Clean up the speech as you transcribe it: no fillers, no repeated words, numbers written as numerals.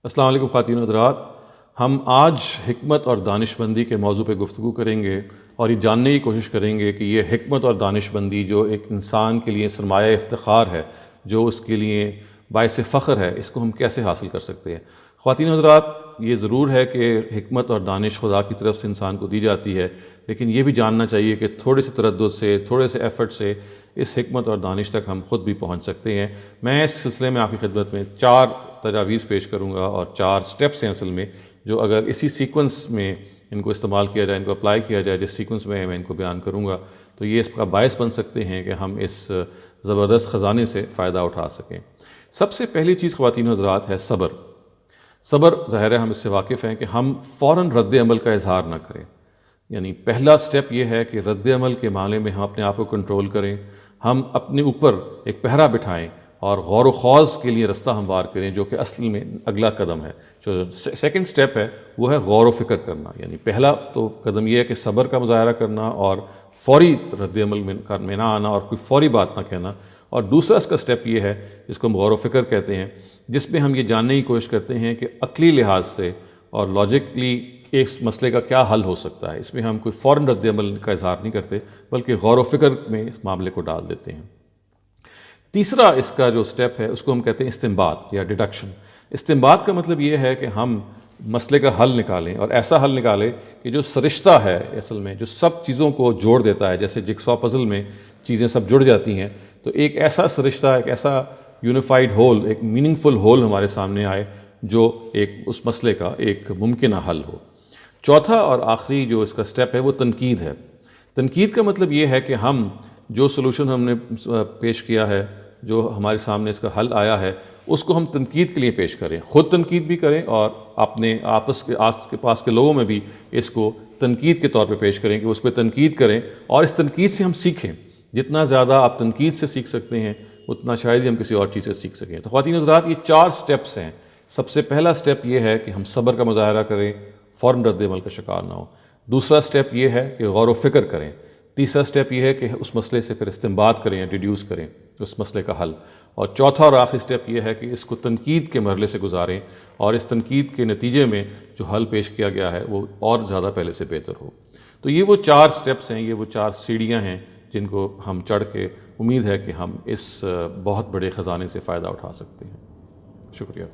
السلام علیکم خواتین و حضرات، ہم آج حکمت اور دانش مندی کے موضوع پہ گفتگو کریں گے اور یہ جاننے کی کوشش کریں گے کہ یہ حکمت اور دانش مندی جو ایک انسان کے لیے سرمایہ افتخار ہے، جو اس کے لیے باعث فخر ہے، اس کو ہم کیسے حاصل کر سکتے ہیں۔ خواتین و حضرات، یہ ضرور ہے کہ حکمت اور دانش خدا کی طرف سے انسان کو دی جاتی ہے، لیکن یہ بھی جاننا چاہیے کہ تھوڑے سے تردد سے، تھوڑے سے ایفرٹ سے اس حکمت اور دانش تک ہم خود بھی پہنچ سکتے ہیں۔ میں اس سلسلے میں آپ کی خدمت میں 4 تجاویز پیش کروں گا اور 4 سٹیپس ہیں اصل میں، جو اگر اسی سیکوینس میں ان کو استعمال کیا جائے، ان کو اپلائی کیا جائے، جس سیکوینس میں ان کو بیان کروں گا، تو یہ اس کا باعث بن سکتے ہیں کہ ہم اس زبردست خزانے سے فائدہ اٹھا سکیں۔ سب سے پہلی چیز خواتین و حضرات ہے صبر۔ صبر، ظاہر ہے ہم اس سے واقف ہیں کہ ہم فوراً رد عمل کا اظہار نہ کریں۔ یعنی پہلا سٹیپ یہ ہے کہ رد عمل کے معاملے میں ہم اپنے آپ کو کنٹرول کریں، ہم اپنے اوپر ایک پہرا بٹھائیں اور غور و خوض کے لیے رستہ ہموار کریں، جو کہ اصل میں اگلا قدم ہے۔ جو سیکنڈ سٹیپ ہے وہ ہے غور و فکر کرنا۔ یعنی پہلا تو قدم یہ ہے کہ صبر کا مظاہرہ کرنا اور فوری رد عمل میں نہ آنا اور کوئی فوری بات نہ کہنا، اور دوسرا اس کا سٹیپ یہ ہے جس کو ہم غور و فکر کہتے ہیں، جس میں ہم یہ جاننے کی کوشش کرتے ہیں کہ عقلی لحاظ سے اور لاجکلی اس مسئلے کا کیا حل ہو سکتا ہے۔ اس میں ہم کوئی فوراً رد عمل کا اظہار نہیں کرتے، بلکہ غور و فکر میں اس معاملے کو ڈال دیتے ہیں۔ تیسرا اس کا جو سٹیپ ہے اس کو ہم کہتے ہیں استنباط یا ڈیڈکشن۔ استنباط کا مطلب یہ ہے کہ ہم مسئلے کا حل نکالیں، اور ایسا حل نکالیں کہ جو سرشتہ ہے اصل میں، جو سب چیزوں کو جوڑ دیتا ہے، جیسے جگسا پزل میں چیزیں سب جڑ جاتی ہیں، تو ایک ایسا سرشتہ، ایک ایسا یونیفائڈ ہول، ایک میننگ فل ہول ہمارے سامنے آئے جو ایک اس مسئلے کا ایک ممکنہ حل ہو۔ چوتھا اور آخری جو اس کا سٹیپ ہے وہ تنقید ہے۔ تنقید کا مطلب یہ ہے کہ ہم جو سلوشن ہم نے پیش کیا ہے، جو ہمارے سامنے اس کا حل آیا ہے، اس کو ہم تنقید کے لیے پیش کریں، خود تنقید بھی کریں اور اپنے آس کے پاس کے لوگوں میں بھی اس کو تنقید کے طور پہ پیش کریں کہ اس پہ تنقید کریں، اور اس تنقید سے ہم سیکھیں۔ جتنا زیادہ آپ تنقید سے سیکھ سکتے ہیں اتنا شاید ہی ہم کسی اور چیز سے سیکھ سکیں۔ تو خواتین حضرات، یہ 4 سٹیپس ہیں۔ سب سے پہلا سٹیپ یہ ہے کہ ہم صبر کا مظاہرہ کریں، فوراً رد عمل کا شکار نہ ہو۔ دوسرا سٹیپ یہ ہے کہ غور و فکر کریں۔ تیسرا سٹیپ یہ ہے کہ اس مسئلے سے پھر استنباط کریں یا ڈیڈیوس کریں اس مسئلے کا حل۔ اور چوتھا اور آخری سٹیپ یہ ہے کہ اس کو تنقید کے مرحلے سے گزاریں، اور اس تنقید کے نتیجے میں جو حل پیش کیا گیا ہے وہ اور زیادہ پہلے سے بہتر ہو۔ تو یہ وہ 4 سٹیپس ہیں، یہ وہ 4 سیڑھیاں ہیں جن کو ہم چڑھ کے امید ہے کہ ہم اس بہت بڑے خزانے سے فائدہ اٹھا سکتے ہیں۔ شکریہ۔